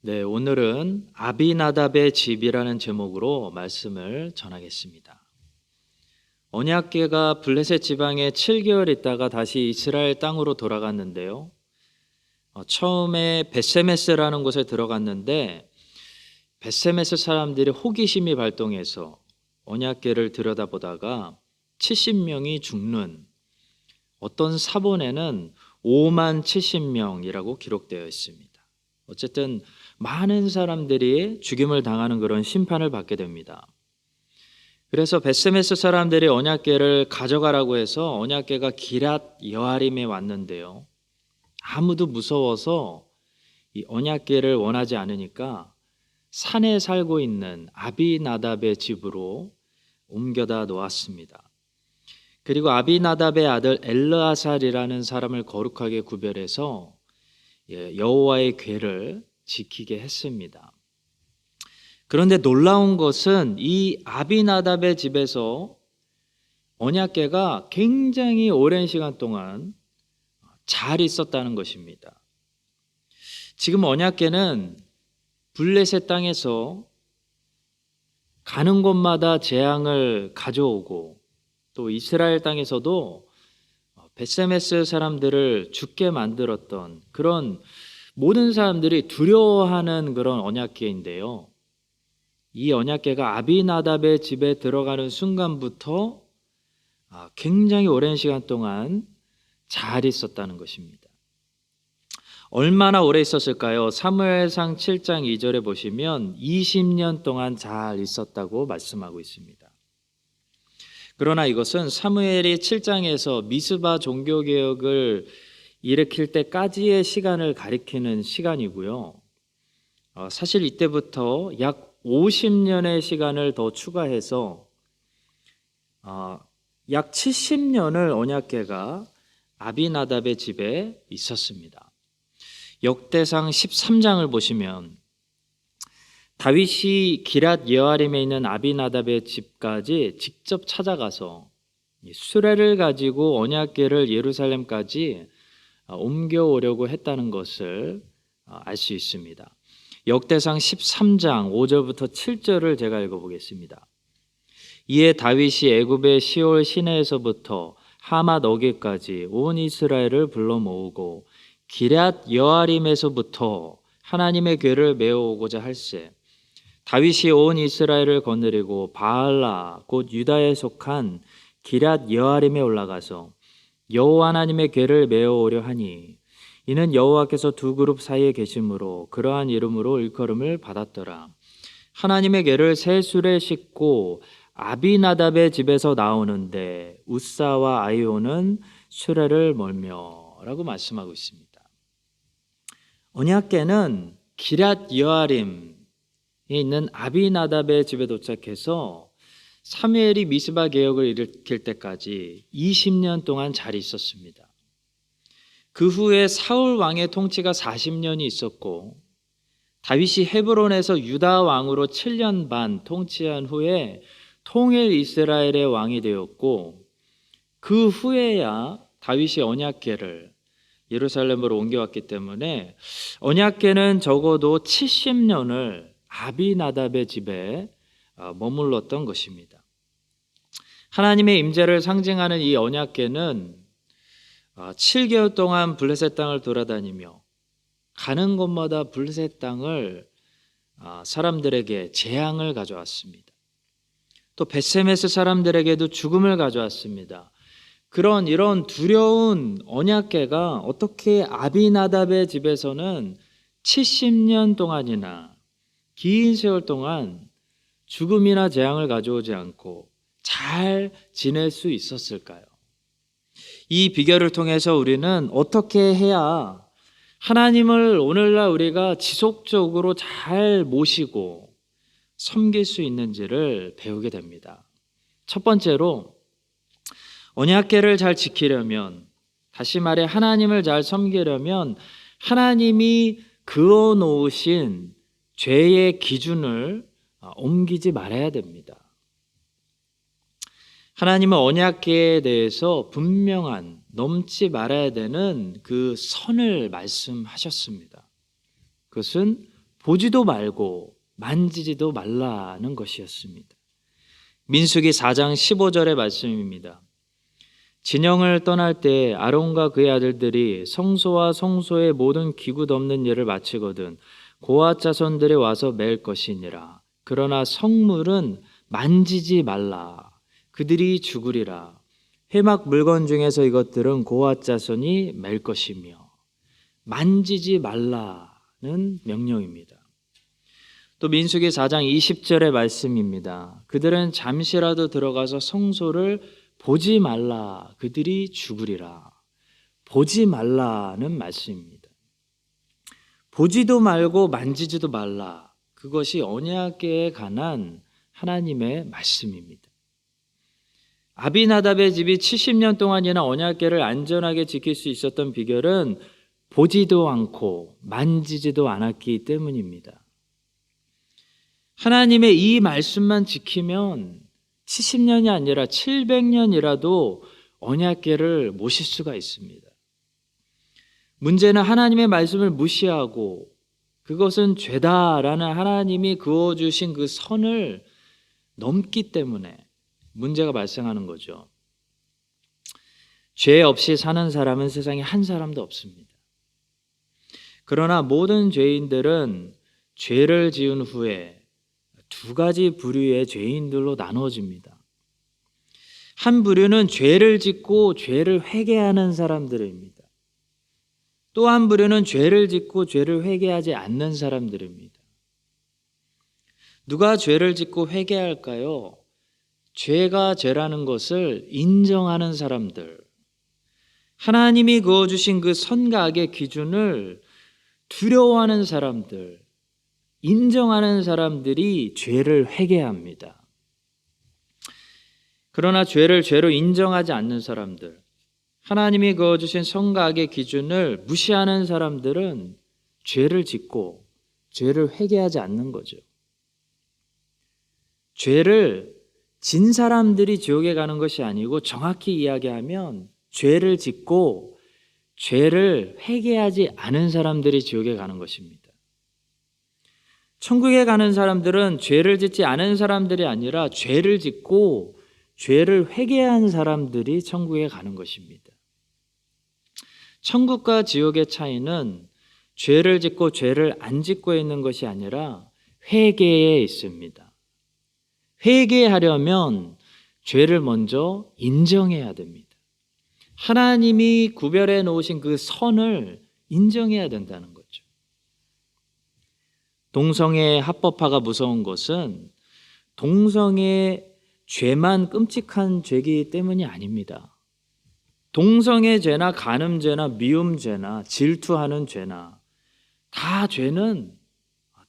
네, 오늘은 아비나답의 집이라는 제목으로 말씀을 전하겠습니다. 언약궤가 블레셋 지방에 7개월 있다가 다시 이스라엘 땅으로 돌아갔는데요. 처음에 벳세메스라는 곳에 들어갔는데 벳세메스 사람들이 호기심이 발동해서 언약궤를 들여다보다가 70명이 죽는, 어떤 사본에는 5만 70명이라고 기록되어 있습니다. 어쨌든 많은 사람들이 죽임을 당하는 그런 심판을 받게 됩니다. 그래서 벳세메스 사람들이 언약궤를 가져가라고 해서 언약궤가 기럇 여아림에 왔는데요. 아무도 무서워서 이 언약궤를 원하지 않으니까 산에 살고 있는 아비나답의 집으로 옮겨다 놓았습니다. 그리고 아비나답의 아들 엘르아살이라는 사람을 거룩하게 구별해서 여호와의 궤를 지키게 했습니다. 그런데 놀라운 것은 이 아비나답의 집에서 언약궤가 굉장히 오랜 시간 동안 잘 있었다는 것입니다. 지금 언약궤는 블레셋 땅에서 가는 곳마다 재앙을 가져오고, 또 이스라엘 땅에서도 벳세메스 사람들을 죽게 만들었던 그런 모든 사람들이 두려워하는 그런 언약궤인데요. 이 언약궤가 아비나답의 집에 들어가는 순간부터 굉장히 오랜 시간 동안 잘 있었다는 것입니다. 얼마나 오래 있었을까요? 사무엘상 7장 2절에 보시면 20년 동안 잘 있었다고 말씀하고 있습니다. 그러나 이것은 사무엘이 7장에서 미스바 종교개혁을 일으킬 때까지의 시간을 가리키는 시간이고요. 사실 이때부터 약 50년의 시간을 더 추가해서 약 70년을 언약궤가 아비나답의 집에 있었습니다. 역대상 13장을 보시면 다윗이 기럇 여아림에 있는 아비나답의 집까지 직접 찾아가서 수레를 가지고 언약궤를 예루살렘까지 옮겨오려고 했다는 것을 알 수 있습니다. 역대상 13장 5절부터 7절을 제가 읽어보겠습니다. 이에 다윗이 애굽의 시올 시내에서부터 하맛 어귀까지 온 이스라엘을 불러 모으고 기럇 여아림에서부터 하나님의 궤를 메어오고자 할세, 다윗이 온 이스라엘을 거느리고 바알라 곧 유다에 속한 기럇 여아림에 올라가서 여호와 하나님의 궤를 메어오려 하니, 이는 여호와께서 두 그룹 사이에 계심으로 그러한 이름으로 일컬음을 받았더라. 하나님의 궤를 새 수레에 싣고 아비나답의 집에서 나오는데 우사와 아이오는 수레를 몰며 라고 말씀하고 있습니다. 언약궤는 기럇 여아림에 있는 아비나답의 집에 도착해서 사무엘이 미스바 개혁을 일으킬 때까지 20년 동안 잘 있었습니다. 그 후에 사울 왕의 통치가 40년이 있었고, 다윗이 헤브론에서 유다 왕으로 7년 반 통치한 후에 통일 이스라엘의 왕이 되었고, 그 후에야 다윗이 언약궤를 예루살렘으로 옮겨왔기 때문에 언약궤는 적어도 70년을 아비나답의 집에 머물렀던 것입니다. 하나님의 임재를 상징하는 이 언약궤는 7개월 동안 블레셋 땅을 돌아다니며 가는 곳마다 블레셋 땅을 사람들에게 재앙을 가져왔습니다. 또 벳세메스 사람들에게도 죽음을 가져왔습니다. 이런 두려운 언약궤가 어떻게 아비나답의 집에서는 70년 동안이나 긴 세월 동안 죽음이나 재앙을 가져오지 않고 잘 지낼 수 있었을까요? 이 비결을 통해서 우리는 어떻게 해야 하나님을 오늘날 우리가 지속적으로 잘 모시고 섬길 수 있는지를 배우게 됩니다. 첫 번째로, 언약궤를 잘 지키려면, 다시 말해 하나님을 잘 섬기려면 하나님이 그어 놓으신 죄의 기준을 옮기지 말아야 됩니다. 하나님은 언약궤에 대해서 분명한, 넘지 말아야 되는 그 선을 말씀하셨습니다. 그것은 보지도 말고 만지지도 말라는 것이었습니다. 민수기 4장 15절의 말씀입니다. 진영을 떠날 때 아론과 그의 아들들이 성소와 성소의 모든 기구 덮는 일을 마치거든 고앗 자손들이 와서 맬 것이니라. 그러나 성물은 만지지 말라. 그들이 죽으리라. 회막 물건 중에서 이것들은 고앗 자손이 맬 것이며 만지지 말라는 명령입니다. 또 민수기 4장 20절의 말씀입니다. 그들은 잠시라도 들어가서 성소를 보지 말라. 그들이 죽으리라. 보지 말라는 말씀입니다. 보지도 말고 만지지도 말라. 그것이 언약궤에 관한 하나님의 말씀입니다. 아비나답의 집이 70년 동안이나 언약궤를 안전하게 지킬 수 있었던 비결은 보지도 않고 만지지도 않았기 때문입니다. 하나님의 이 말씀만 지키면 70년이 아니라 700년이라도 언약궤를 모실 수가 있습니다. 문제는 하나님의 말씀을 무시하고 그것은 죄다라는 하나님이 그어주신 그 선을 넘기 때문에 문제가 발생하는 거죠. 죄 없이 사는 사람은 세상에 한 사람도 없습니다. 그러나 모든 죄인들은 죄를 지은 후에 두 가지 부류의 죄인들로 나눠집니다. 한 부류는 죄를 짓고 죄를 회개하는 사람들입니다. 또 한 부류는 죄를 짓고 죄를 회개하지 않는 사람들입니다. 누가 죄를 짓고 회개할까요? 죄가 죄라는 것을 인정하는 사람들, 하나님이 그어주신 그 선과 악의 기준을 두려워하는 사람들, 인정하는 사람들이 죄를 회개합니다. 그러나 죄를 죄로 인정하지 않는 사람들, 하나님이 그어주신 선과 악의 기준을 무시하는 사람들은 죄를 짓고 죄를 회개하지 않는 거죠. 죄를 진 사람들이 지옥에 가는 것이 아니고 정확히 이야기하면 죄를 짓고 죄를 회개하지 않은 사람들이 지옥에 가는 것입니다. 천국에 가는 사람들은 죄를 짓지 않은 사람들이 아니라 죄를 짓고 죄를 회개한 사람들이 천국에 가는 것입니다. 천국과 지옥의 차이는 죄를 짓고 죄를 안 짓고 있는 것이 아니라 회개에 있습니다. 회개하려면 죄를 먼저 인정해야 됩니다. 하나님이 구별해 놓으신 그 선을 인정해야 된다는 거죠. 동성애 합법화가 무서운 것은 동성애 죄만 끔찍한 죄이기 때문이 아닙니다. 동성애 죄나 간음죄나 미움죄나 질투하는 죄나 다 죄는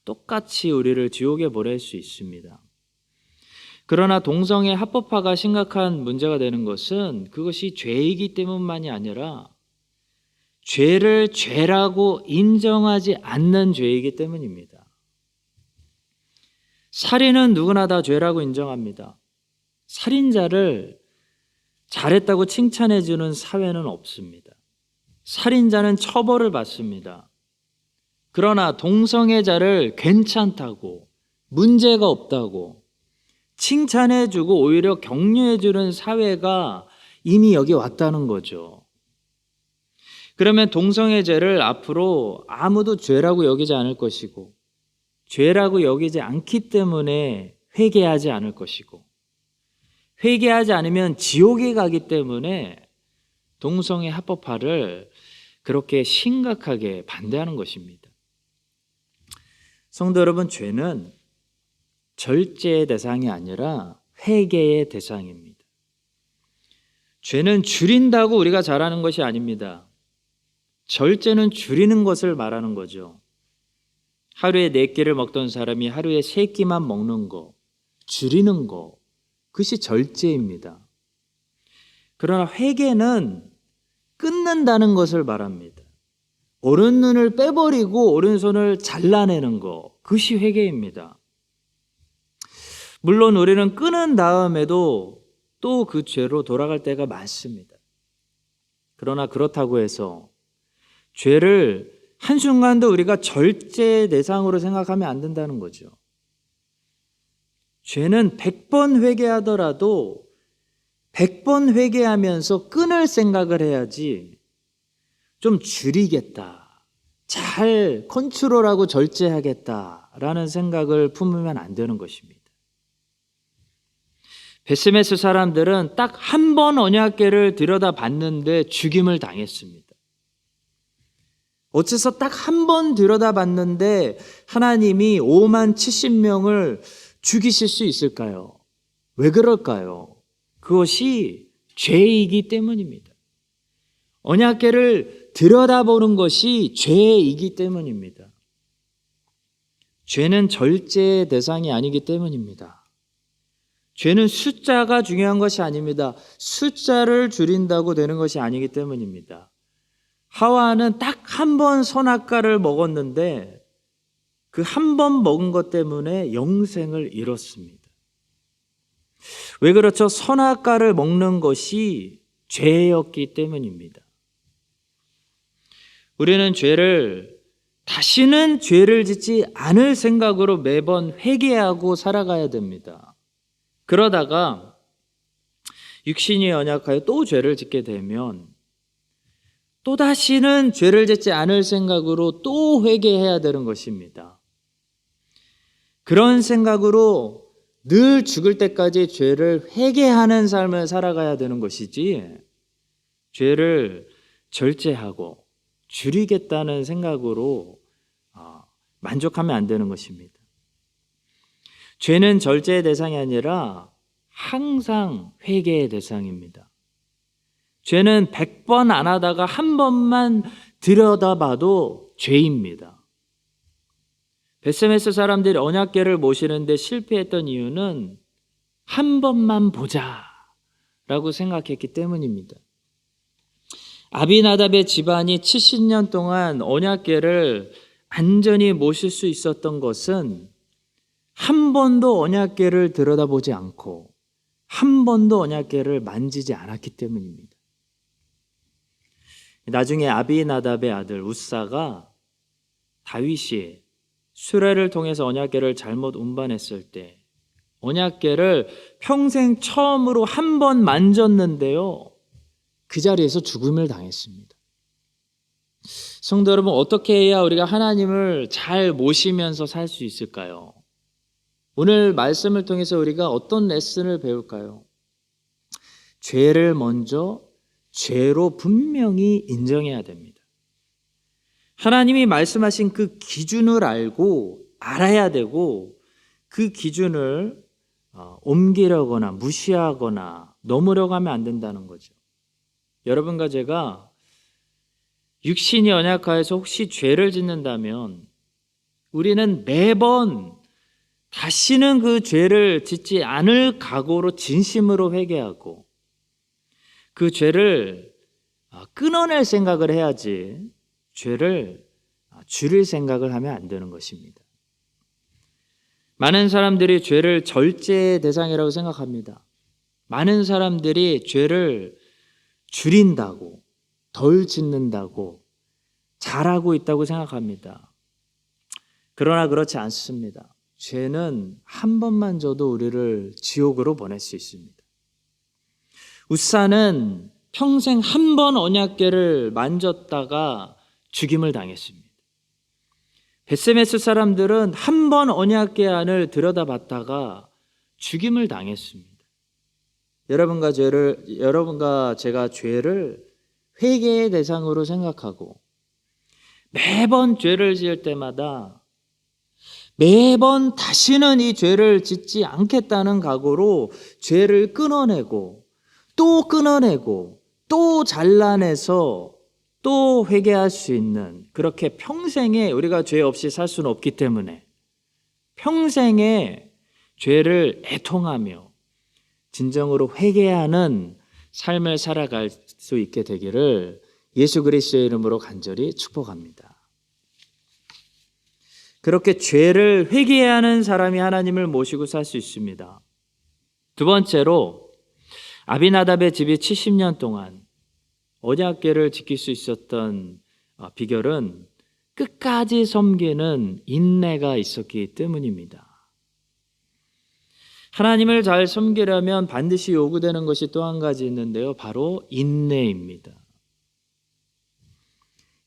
똑같이 우리를 지옥에 보낼 수 있습니다. 그러나 동성애 합법화가 심각한 문제가 되는 것은 그것이 죄이기 때문만이 아니라 죄를 죄라고 인정하지 않는 죄이기 때문입니다. 살인은 누구나 다 죄라고 인정합니다. 살인자를 잘했다고 칭찬해 주는 사회는 없습니다. 살인자는 처벌을 받습니다. 그러나 동성애자를 괜찮다고, 문제가 없다고 칭찬해 주고 오히려 격려해 주는 사회가 이미 여기 왔다는 거죠. 그러면 동성애죄를 앞으로 아무도 죄라고 여기지 않을 것이고 죄라고 여기지 않기 때문에 회개하지 않을 것이고 회개하지 않으면 지옥에 가기 때문에 동성애 합법화를 그렇게 심각하게 반대하는 것입니다. 성도 여러분, 죄는 절제의 대상이 아니라 회개의 대상입니다. 죄는 줄인다고 우리가 잘하는 것이 아닙니다. 절제는 줄이는 것을 말하는 거죠. 하루에 4끼를 먹던 사람이 하루에 3끼만 먹는 거, 줄이는 거, 그것이 절제입니다. 그러나 회개는 끊는다는 것을 말합니다. 오른눈을 빼버리고 오른손을 잘라내는 거, 그것이 회개입니다. 물론 우리는 끊은 다음에도 또 그 죄로 돌아갈 때가 많습니다. 그러나 그렇다고 해서 죄를 한순간도 우리가 절제 대상으로 생각하면 안 된다는 거죠. 죄는 100번 회개하더라도 100번 회개하면서 끊을 생각을 해야지 좀 줄이겠다, 잘 컨트롤하고 절제하겠다라는 생각을 품으면 안 되는 것입니다. 베스메스 사람들은 딱 한 번 언약궤를 들여다봤는데 죽임을 당했습니다. 어째서 딱 한 번 들여다봤는데 하나님이 5만 70명을 죽이실 수 있을까요? 왜 그럴까요? 그것이 죄이기 때문입니다. 언약궤를 들여다보는 것이 죄이기 때문입니다. 죄는 절제의 대상이 아니기 때문입니다. 죄는 숫자가 중요한 것이 아닙니다. 숫자를 줄인다고 되는 것이 아니기 때문입니다. 하와는 딱 한 번 선악과를 먹었는데 그 한 번 먹은 것 때문에 영생을 잃었습니다. 왜 그렇죠? 선악과를 먹는 것이 죄였기 때문입니다. 우리는 다시는 죄를 짓지 않을 생각으로 매번 회개하고 살아가야 됩니다. 그러다가 육신이 연약하여 또 죄를 짓게 되면 또다시는 죄를 짓지 않을 생각으로 또 회개해야 되는 것입니다. 그런 생각으로 늘 죽을 때까지 죄를 회개하는 삶을 살아가야 되는 것이지, 죄를 절제하고 줄이겠다는 생각으로 만족하면 안 되는 것입니다. 죄는 절제의 대상이 아니라 항상 회개의 대상입니다. 죄는 100번 안 하다가 한 번만 들여다봐도 죄입니다. 베스메스 사람들이 언약궤를 모시는데 실패했던 이유는 한 번만 보자라고 생각했기 때문입니다. 아비나답의 집안이 70년 동안 언약궤를 안전히 모실 수 있었던 것은 한 번도 언약궤를 들여다보지 않고 한 번도 언약궤를 만지지 않았기 때문입니다. 나중에 아비나답의 아들 우사가 다윗이 수레를 통해서 언약궤를 잘못 운반했을 때 언약궤를 평생 처음으로 한 번 만졌는데요, 그 자리에서 죽음을 당했습니다. 성도 여러분, 어떻게 해야 우리가 하나님을 잘 모시면서 살 수 있을까요? 오늘 말씀을 통해서 우리가 어떤 레슨을 배울까요? 죄를 먼저 죄로 분명히 인정해야 됩니다. 하나님이 말씀하신 그 기준을 알아야 되고, 그 기준을 옮기려거나 무시하거나 넘으려고 하면 안 된다는 거죠. 여러분과 제가 육신이 연약하여서 혹시 죄를 짓는다면 우리는 매번 다시는 그 죄를 짓지 않을 각오로 진심으로 회개하고 그 죄를 끊어낼 생각을 해야지, 죄를 줄일 생각을 하면 안 되는 것입니다. 많은 사람들이 죄를 절제의 대상이라고 생각합니다. 많은 사람들이 죄를 줄인다고, 덜 짓는다고, 잘하고 있다고 생각합니다. 그러나 그렇지 않습니다. 죄는 한 번만 져도 우리를 지옥으로 보낼 수 있습니다. 우사는 평생 한 번 언약궤를 만졌다가 죽임을 당했습니다. 베스메스 사람들은 한 번 언약궤 안을 들여다봤다가 죽임을 당했습니다. 여러분과 제가 죄를 회개의 대상으로 생각하고 매번 죄를 지을 때마다 매번 다시는 이 죄를 짓지 않겠다는 각오로 죄를 끊어내고 또 잘라내서 또 회개할 수 있는, 그렇게 평생에 우리가 죄 없이 살 수는 없기 때문에 평생에 죄를 애통하며 진정으로 회개하는 삶을 살아갈 수 있게 되기를 예수 그리스도의 이름으로 간절히 축복합니다. 그렇게 죄를 회개하는 사람이 하나님을 모시고 살 수 있습니다. 두 번째로, 아비나답의 집이 70년 동안 언약궤를 지킬 수 있었던 비결은 끝까지 섬기는 인내가 있었기 때문입니다. 하나님을 잘 섬기려면 반드시 요구되는 것이 또 한 가지 있는데요. 바로 인내입니다.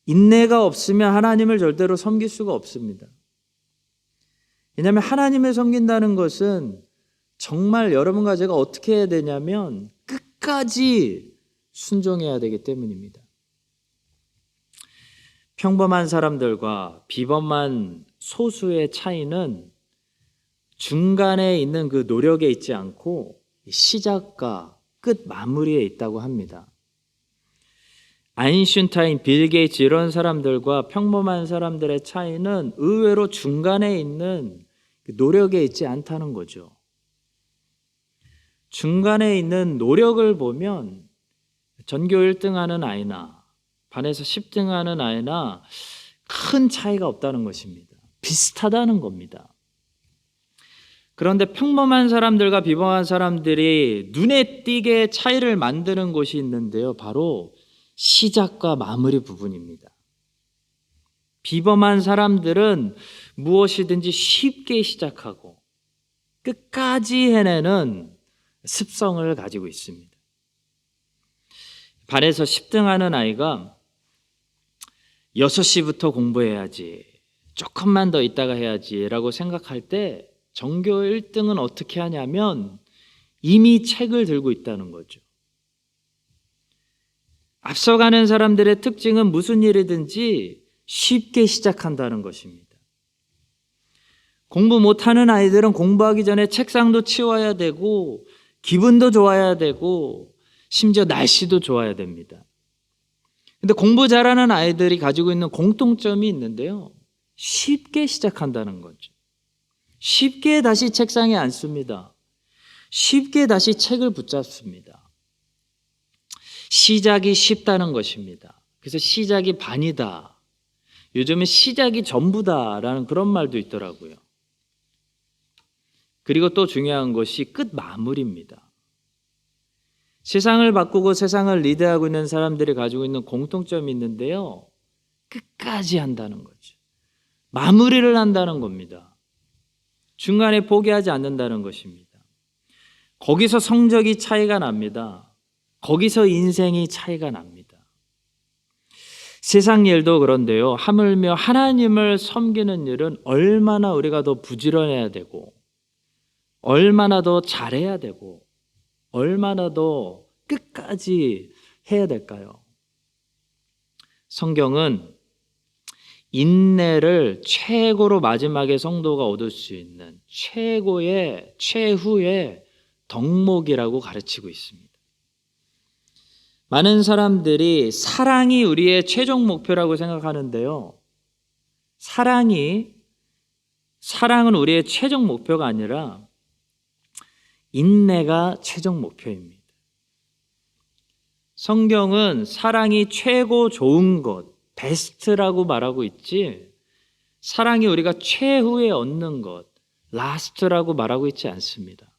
인내가 없으면 하나님을 절대로 섬길 수가 없습니다. 왜냐하면 하나님을 섬긴다는 것은 정말 여러분과 제가 어떻게 해야 되냐면 끝까지 순종해야 되기 때문입니다. 평범한 사람들과 비범한 소수의 차이는 중간에 있는 그 노력에 있지 않고 시작과 끝 마무리에 있다고 합니다. 아인슈타인, 빌 게이츠 이런 사람들과 평범한 사람들의 차이는 의외로 중간에 있는 노력에 있지 않다는 거죠. 중간에 있는 노력을 보면 전교 1등 하는 아이나 반에서 10등 하는 아이나 큰 차이가 없다는 것입니다. 비슷하다는 겁니다. 그런데 평범한 사람들과 비범한 사람들이 눈에 띄게 차이를 만드는 것이 있는데요. 바로 시작과 마무리 부분입니다. 비범한 사람들은 무엇이든지 쉽게 시작하고 끝까지 해내는 습성을 가지고 있습니다. 반에서 10등 하는 아이가 6시부터 공부해야지, 조금만 더 있다가 해야지 라고 생각할 때 전교 1등은 어떻게 하냐면 이미 책을 들고 있다는 거죠. 앞서가는 사람들의 특징은 무슨 일이든지 쉽게 시작한다는 것입니다. 공부 못하는 아이들은 공부하기 전에 책상도 치워야 되고 기분도 좋아야 되고 심지어 날씨도 좋아야 됩니다. 근데 공부 잘하는 아이들이 가지고 있는 공통점이 있는데요. 쉽게 시작한다는 거죠. 쉽게 다시 책상에 앉습니다. 쉽게 다시 책을 붙잡습니다. 시작이 쉽다는 것입니다. 그래서 시작이 반이다. 요즘은 시작이 전부다라는 그런 말도 있더라고요. 그리고 또 중요한 것이 끝 마무리입니다. 세상을 바꾸고 세상을 리드하고 있는 사람들이 가지고 있는 공통점이 있는데요. 끝까지 한다는 거죠. 마무리를 한다는 겁니다. 중간에 포기하지 않는다는 것입니다. 거기서 성적이 차이가 납니다. 거기서 인생이 차이가 납니다. 세상 일도 그런데요. 하물며 하나님을 섬기는 일은 얼마나 우리가 더 부지런해야 되고 얼마나 더 잘해야 되고 얼마나 더 끝까지 해야 될까요? 성경은 인내를 최고로 마지막에 성도가 얻을 수 있는 최후의 덕목이라고 가르치고 있습니다. 많은 사람들이 사랑이 우리의 최종 목표라고 생각하는데요. 사랑은 우리의 최종 목표가 아니라 인내가 최종 목표입니다. 성경은 사랑이 최고 좋은 것, 베스트라고 말하고 있지, 사랑이 우리가 최후에 얻는 것, 라스트라고 말하고 있지 않습니다.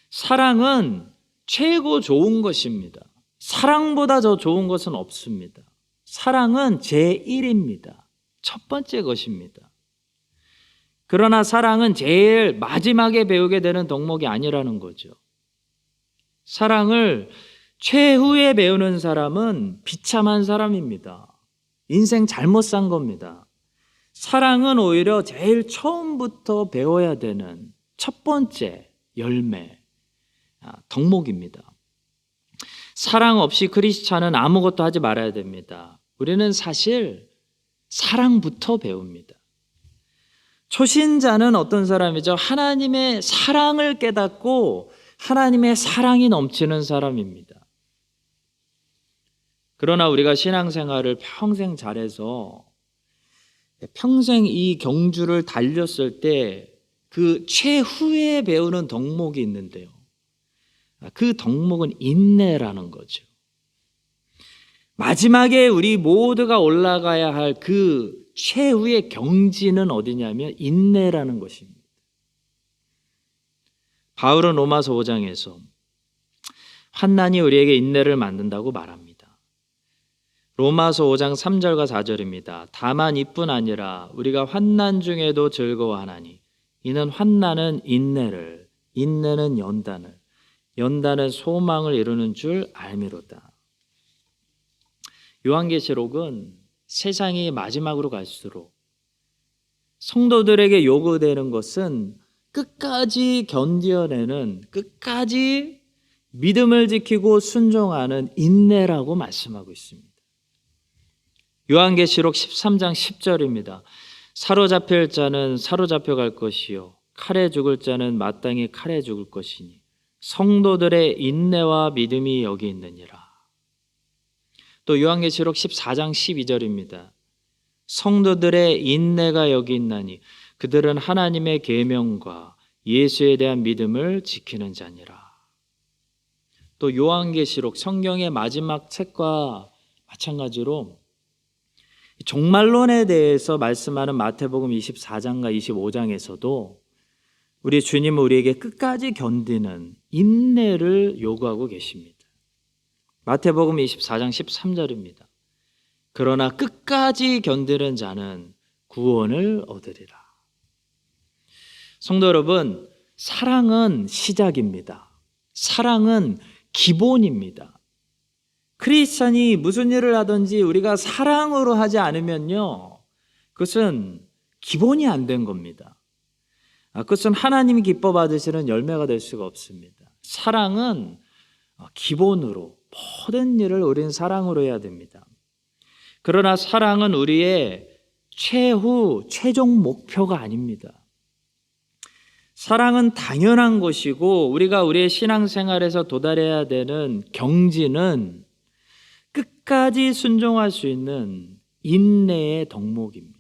사랑은 최고 좋은 것입니다. 사랑보다 더 좋은 것은 없습니다. 사랑은 제1입니다. 첫 번째 것입니다. 그러나 사랑은 제일 마지막에 배우게 되는 덕목이 아니라는 거죠. 사랑을 최후에 배우는 사람은 비참한 사람입니다. 인생 잘못 산 겁니다. 사랑은 오히려 제일 처음부터 배워야 되는 첫 번째 열매, 덕목입니다. 사랑 없이 크리스찬은 아무것도 하지 말아야 됩니다. 우리는 사실 사랑부터 배웁니다. 초신자는 어떤 사람이죠? 하나님의 사랑을 깨닫고 하나님의 사랑이 넘치는 사람입니다. 그러나 우리가 신앙생활을 평생 잘해서 평생 이 경주를 달렸을 때 그 최후에 배우는 덕목이 있는데요. 그 덕목은 인내라는 거죠. 마지막에 우리 모두가 올라가야 할 그 최후의 경지는 어디냐면 인내라는 것입니다. 바울은 로마서 5장에서 환난이 우리에게 인내를 만든다고 말합니다. 로마서 5장 3절과 4절입니다. 다만 이뿐 아니라 우리가 환난 중에도 즐거워하나니 이는 환난은 인내를, 인내는 연단을, 연단은 소망을 이루는 줄 알미로다. 요한계시록은 세상이 마지막으로 갈수록 성도들에게 요구되는 것은 끝까지 견뎌내는, 끝까지 믿음을 지키고 순종하는 인내라고 말씀하고 있습니다. 요한계시록 13장 10절입니다. 사로잡힐 자는 사로잡혀갈 것이요 칼에 죽을 자는 마땅히 칼에 죽을 것이니 성도들의 인내와 믿음이 여기 있느니라. 또 요한계시록 14장 12절입니다. 성도들의 인내가 여기 있나니 그들은 하나님의 계명과 예수에 대한 믿음을 지키는 자니라. 또 요한계시록 성경의 마지막 책과 마찬가지로 종말론에 대해서 말씀하는 마태복음 24장과 25장에서도 우리 주님은 우리에게 끝까지 견디는 인내를 요구하고 계십니다. 마태복음 24장 13절입니다. 그러나 끝까지 견디는 자는 구원을 얻으리라. 성도 여러분, 사랑은 시작입니다. 사랑은 기본입니다. 크리스찬이 무슨 일을 하든지 우리가 사랑으로 하지 않으면요, 그것은 기본이 안 된 겁니다. 그것은 하나님이 기뻐 받으시는 열매가 될 수가 없습니다. 사랑은 기본으로 모든 일을 우리는 사랑으로 해야 됩니다. 그러나 사랑은 우리의 최종 목표가 아닙니다. 사랑은 당연한 것이고 우리가 우리의 신앙생활에서 도달해야 되는 경지는 끝까지 순종할 수 있는 인내의 덕목입니다.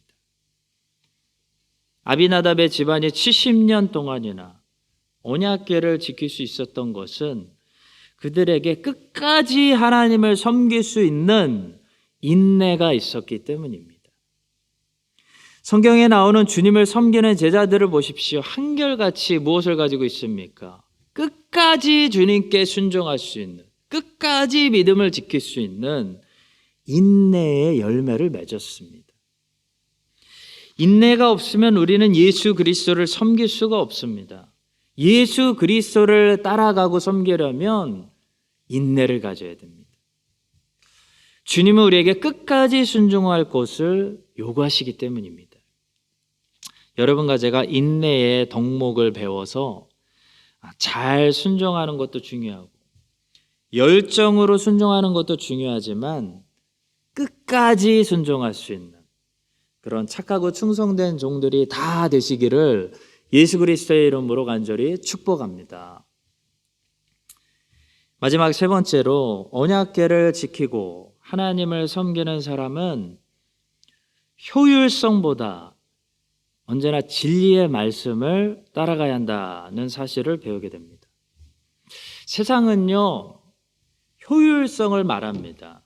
아비나답의 집안이 70년 동안이나 언약궤를 지킬 수 있었던 것은 그들에게 끝까지 하나님을 섬길 수 있는 인내가 있었기 때문입니다. 성경에 나오는 주님을 섬기는 제자들을 보십시오. 한결같이 무엇을 가지고 있습니까? 끝까지 주님께 순종할 수 있는, 끝까지 믿음을 지킬 수 있는 인내의 열매를 맺었습니다. 인내가 없으면 우리는 예수 그리스도를 섬길 수가 없습니다. 예수 그리스도를 따라가고 섬기려면 인내를 가져야 됩니다. 주님은 우리에게 끝까지 순종할 것을 요구하시기 때문입니다. 여러분과 제가 인내의 덕목을 배워서 잘 순종하는 것도 중요하고 열정으로 순종하는 것도 중요하지만 끝까지 순종할 수 있는 그런 착하고 충성된 종들이 다 되시기를 예수 그리스도의 이름으로 간절히 축복합니다. 마지막 세 번째로 언약궤를 지키고 하나님을 섬기는 사람은 효율성보다 언제나 진리의 말씀을 따라가야 한다는 사실을 배우게 됩니다. 세상은요, 효율성을 말합니다.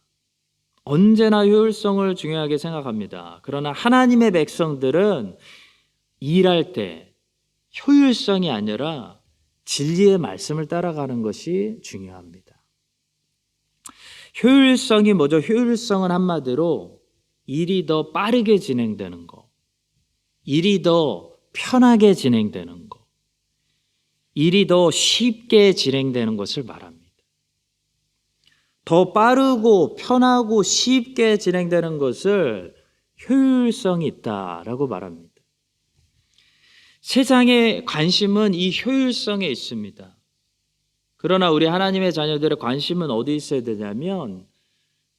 언제나 효율성을 중요하게 생각합니다. 그러나 하나님의 백성들은 일할 때 효율성이 아니라 진리의 말씀을 따라가는 것이 중요합니다. 효율성이 뭐죠? 효율성은 한마디로 일이 더 빠르게 진행되는 것, 일이 더 편하게 진행되는 것, 일이 더 쉽게 진행되는 것을 말합니다. 더 빠르고 편하고 쉽게 진행되는 것을 효율성이 있다라고 말합니다. 세상의 관심은 이 효율성에 있습니다. 그러나 우리 하나님의 자녀들의 관심은 어디 있어야 되냐면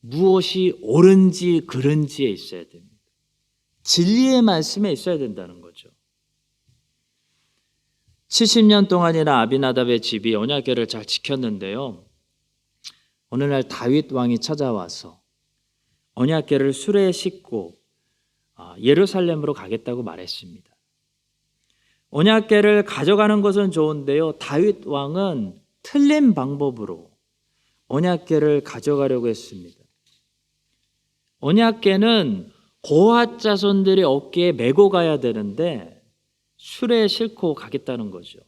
무엇이 옳은지 그른지에 있어야 됩니다. 진리의 말씀에 있어야 된다는 거죠. 70년 동안이나 아비나답의 집이 언약궤를 잘 지켰는데요. 어느 날 다윗 왕이 찾아와서 언약궤를 수레에 싣고 예루살렘으로 가겠다고 말했습니다. 언약궤를 가져가는 것은 좋은데요. 다윗 왕은 틀린 방법으로 언약궤를 가져가려고 했습니다. 언약궤는 고핫 자손들이 어깨에 메고 가야 되는데 수레에 싣고 가겠다는 거죠.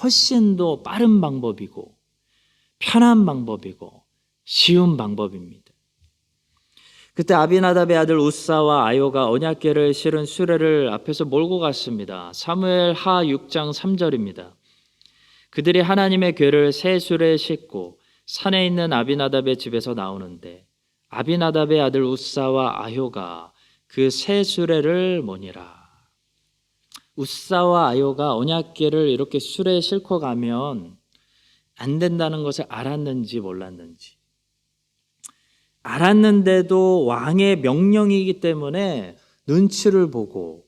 훨씬 더 빠른 방법이고 편한 방법이고 쉬운 방법입니다. 그때 아비나답의 아들 우사와 아요가 언약궤를 실은 수레를 앞에서 몰고 갔습니다. 사무엘 하 6장 3절입니다. 그들이 하나님의 궤를 새 수레에 싣고 산에 있는 아비나답의 집에서 나오는데 아비나답의 아들 우사와 아효가 그 새 수레를 모니라. 우사와 아효가 언약궤를 이렇게 수레에 싣고 가면 안 된다는 것을 알았는지 몰랐는지, 알았는데도 왕의 명령이기 때문에 눈치를 보고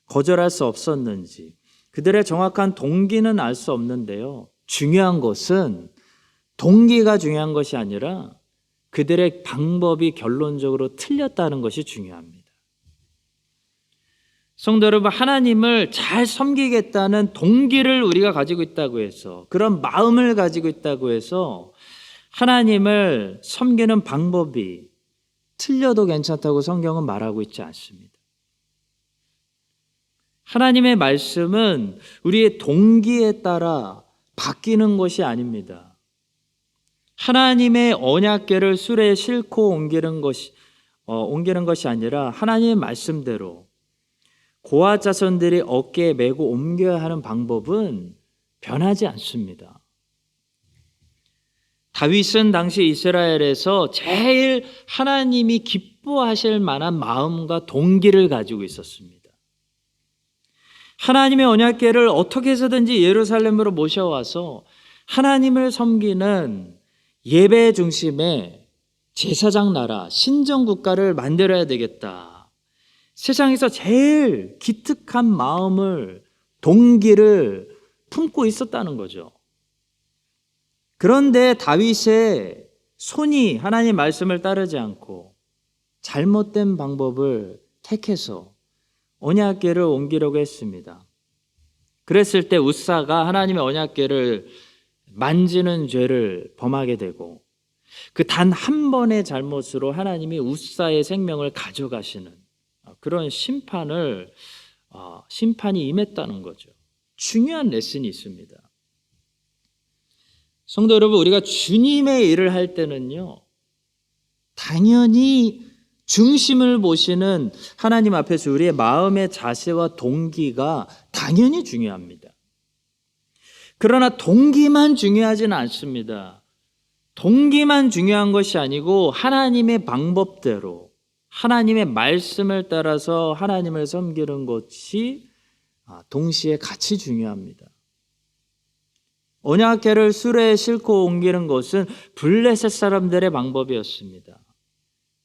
거절할 수 없었는지, 그들의 정확한 동기는 알 수 없는데요. 중요한 것은 동기가 중요한 것이 아니라 그들의 방법이 결론적으로 틀렸다는 것이 중요합니다. 성도 여러분, 하나님을 잘 섬기겠다는 동기를 우리가 가지고 있다고 해서, 그런 마음을 가지고 있다고 해서 하나님을 섬기는 방법이 틀려도 괜찮다고 성경은 말하고 있지 않습니다. 하나님의 말씀은 우리의 동기에 따라 바뀌는 것이 아닙니다. 하나님의 언약궤를 수레에 싣고 옮기는 것이 아니라 하나님의 말씀대로 고아 자손들이 어깨에 메고 옮겨야 하는 방법은 변하지 않습니다. 다윗은 당시 이스라엘에서 제일 하나님이 기뻐하실 만한 마음과 동기를 가지고 있었습니다. 하나님의 언약궤를 어떻게 해서든지 예루살렘으로 모셔와서 하나님을 섬기는 예배 중심의 제사장 나라, 신정국가를 만들어야 되겠다. 세상에서 제일 기특한 마음을, 동기를 품고 있었다는 거죠. 그런데 다윗의 손이 하나님 말씀을 따르지 않고 잘못된 방법을 택해서 언약궤를 옮기려고 했습니다. 그랬을 때 우사가 하나님의 언약궤를 만지는 죄를 범하게 되고, 그 단 한 번의 잘못으로 하나님이 우사의 생명을 가져가시는 그런 심판이 임했다는 거죠. 중요한 레슨이 있습니다. 성도 여러분, 우리가 주님의 일을 할 때는요, 당연히 중심을 보시는 하나님 앞에서 우리의 마음의 자세와 동기가 당연히 중요합니다. 그러나 동기만 중요하지는 않습니다. 동기만 중요한 것이 아니고 하나님의 방법대로, 하나님의 말씀을 따라서 하나님을 섬기는 것이 동시에 같이 중요합니다. 언약궤를 수레에 싣고 옮기는 것은 블레셋 사람들의 방법이었습니다.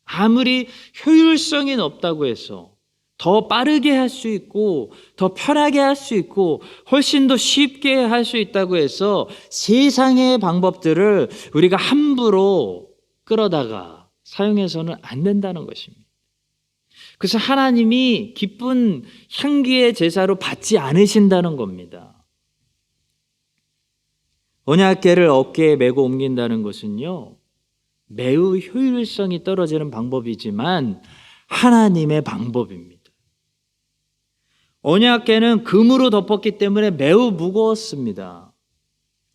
아무리 효율성이 높다고 해서 더 빠르게 할 수 있고 더 편하게 할 수 있고 훨씬 더 쉽게 할 수 있다고 해서 세상의 방법들을 우리가 함부로 끌어다가 사용해서는 안 된다는 것입니다. 그래서 하나님이 기쁜 향기의 제사로 받지 않으신다는 겁니다. 언약궤를 어깨에 메고 옮긴다는 것은요, 매우 효율성이 떨어지는 방법이지만 하나님의 방법입니다. 언약궤는 금으로 덮었기 때문에 매우 무거웠습니다.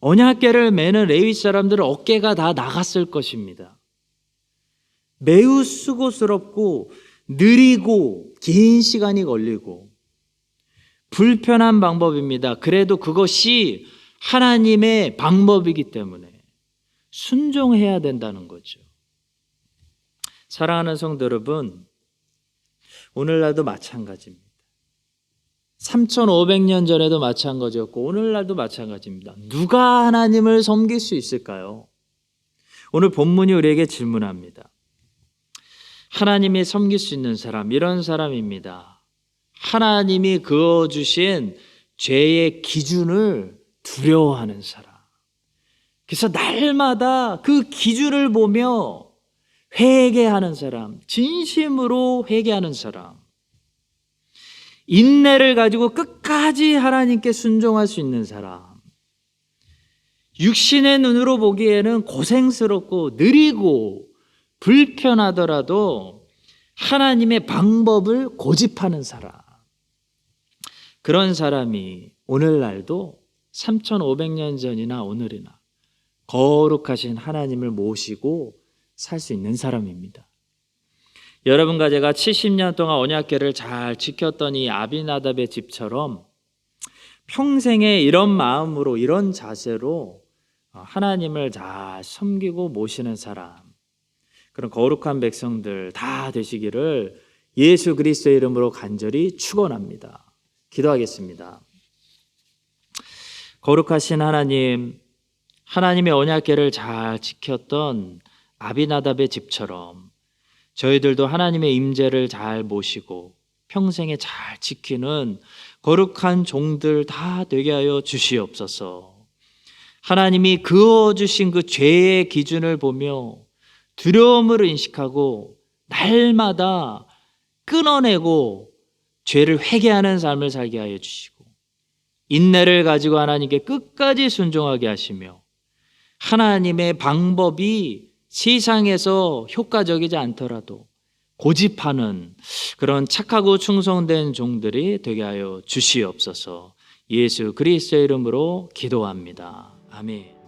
언약궤를 메는 레위 사람들은 어깨가 다 나갔을 것입니다. 매우 수고스럽고 느리고 긴 시간이 걸리고 불편한 방법입니다. 그래도 그것이 하나님의 방법이기 때문에 순종해야 된다는 거죠. 사랑하는 성도 여러분, 오늘날도 마찬가지입니다. 3,500년 전에도 마찬가지였고 오늘날도 마찬가지입니다. 누가 하나님을 섬길 수 있을까요? 오늘 본문이 우리에게 질문합니다. 하나님이 섬길 수 있는 사람, 이런 사람입니다. 하나님이 그어주신 죄의 기준을 두려워하는 사람. 그래서 날마다 그 기준을 보며 회개하는 사람, 진심으로 회개하는 사람, 인내를 가지고 끝까지 하나님께 순종할 수 있는 사람, 육신의 눈으로 보기에는 고생스럽고 느리고 불편하더라도 하나님의 방법을 고집하는 사람, 그런 사람이 오늘날도 3,500년 전이나 오늘이나 거룩하신 하나님을 모시고 살 수 있는 사람입니다. 여러분과 제가 70년 동안 언약궤를 잘 지켰던 이 아비나답의 집처럼 평생에 이런 마음으로, 이런 자세로 하나님을 잘 섬기고 모시는 사람, 그런 거룩한 백성들 다 되시기를 예수 그리스도의 이름으로 간절히 축원합니다. 기도하겠습니다. 거룩하신 하나님, 하나님의 언약궤를 잘 지켰던 아비나답의 집처럼 저희들도 하나님의 임재를 잘 모시고 평생에 잘 지키는 거룩한 종들 다 되게 하여 주시옵소서. 하나님이 그어주신 그 죄의 기준을 보며 두려움을 인식하고 날마다 끊어내고 죄를 회개하는 삶을 살게 하여 주시고 인내를 가지고 하나님께 끝까지 순종하게 하시며 하나님의 방법이 세상에서 효과적이지 않더라도 고집하는 그런 착하고 충성된 종들이 되게 하여 주시옵소서. 예수 그리스도의 이름으로 기도합니다. 아멘.